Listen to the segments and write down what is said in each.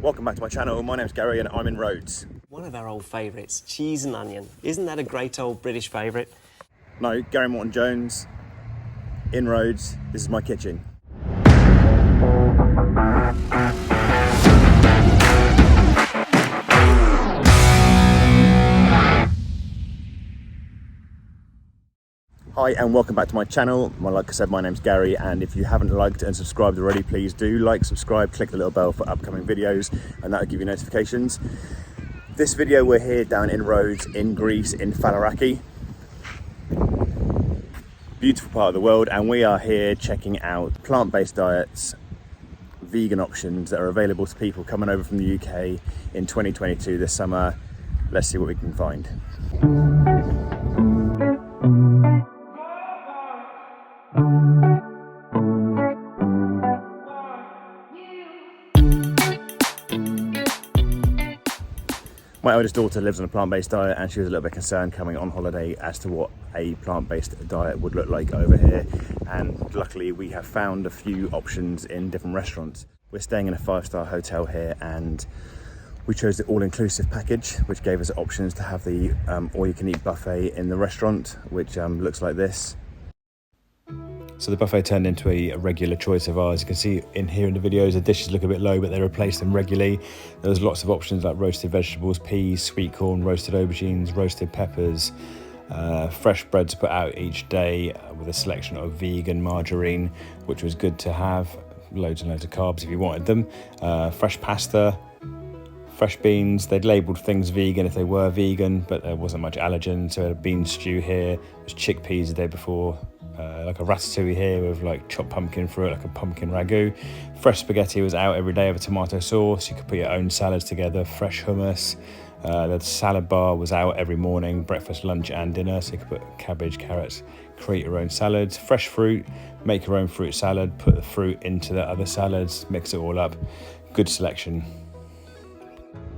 Welcome back to my channel. My name's Gary and I'm in Rhodes. One of our old favourites, cheese and onion. Isn't that a great old British favourite? No, Gary Moreton-Jones in Rhodes. This is my kitchen. Hi and welcome back to my channel. Well, like I said, my name's Gary, and if you haven't liked and subscribed already, please do like, subscribe, click the little bell for upcoming videos, and that'll give you notifications. This video, we're here down in Rhodes in Greece, in Falaraki. Beautiful part of the world, and we are here checking out plant-based diets, vegan options that are available to people coming over from the UK in 2022 this summer. Let's see what we can find. My eldest daughter lives on a plant-based diet, and she was a little bit concerned coming on holiday as to what a plant-based diet would look like over here. And luckily we have found a few options in different restaurants. We're staying in a 5-star hotel here, and we chose the all-inclusive package, which gave us options to have the all-you-can-eat buffet in the restaurant, which looks like this. So the buffet turned into a regular choice of ours. You can see in here in the videos, the dishes look a bit low, but they replace them regularly. There's lots of options like roasted vegetables, peas, sweet corn, roasted aubergines, roasted peppers, fresh breads put out each day with a selection of vegan margarine, which was good to have. Loads and loads of carbs if you wanted them. Fresh pasta, fresh beans. They'd labelled things vegan if they were vegan, but there wasn't much allergen. So a bean stew here. There's chickpeas the day before. Like a ratatouille here with like chopped pumpkin through it, like a pumpkin ragu. Fresh spaghetti was out every day with a tomato sauce. You could put your own salads together. Fresh hummus. The salad bar was out every morning, breakfast, lunch and dinner. So you could put cabbage, carrots, create your own salads. Fresh fruit, make your own fruit salad, put the fruit into the other salads, mix it all up. Good selection.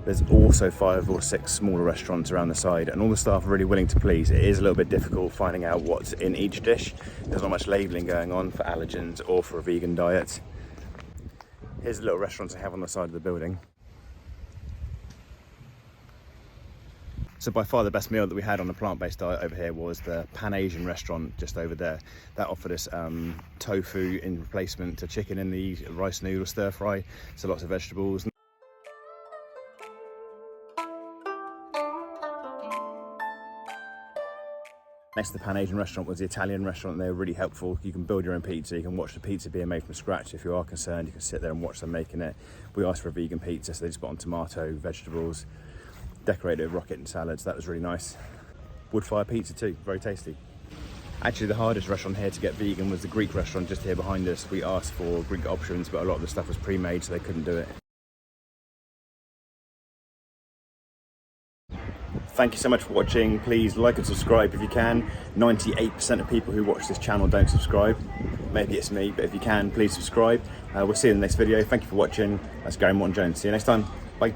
There's also 5 or 6 smaller restaurants around the side, and all the staff are really willing to please. It is a little bit difficult finding out what's in each dish. There's not much labelling going on for allergens or for a vegan diet. Here's the little restaurants I have on the side of the building. So by far the best meal that we had on the plant-based diet over here was the Pan-Asian restaurant just over there. That offered us tofu in replacement to chicken in the rice noodle stir fry, so lots of vegetables. Next to the Pan-Asian restaurant was the Italian restaurant, and they were really helpful. You can build your own pizza, you can watch the pizza being made from scratch. If you are concerned, you can sit there and watch them making it. We asked for a vegan pizza, so they just put on tomato, vegetables, decorated with rocket and salads. That was really nice. Wood fire pizza too, very tasty. Actually, the hardest restaurant here to get vegan was the Greek restaurant just here behind us. We asked for Greek options, but a lot of the stuff was pre-made, so they couldn't do it. Thank you so much for watching. Please like and subscribe if you can. 98% of people who watch this channel don't subscribe. Maybe it's me, but if you can, please subscribe. We'll see you in the next video. Thank you for watching. That's Gary Moreton-Jones. See you next time. Bye.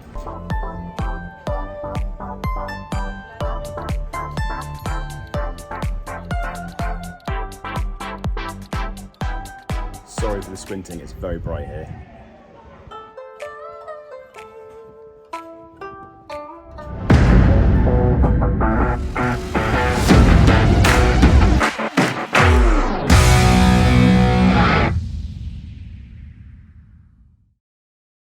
Sorry for the squinting, it's very bright here.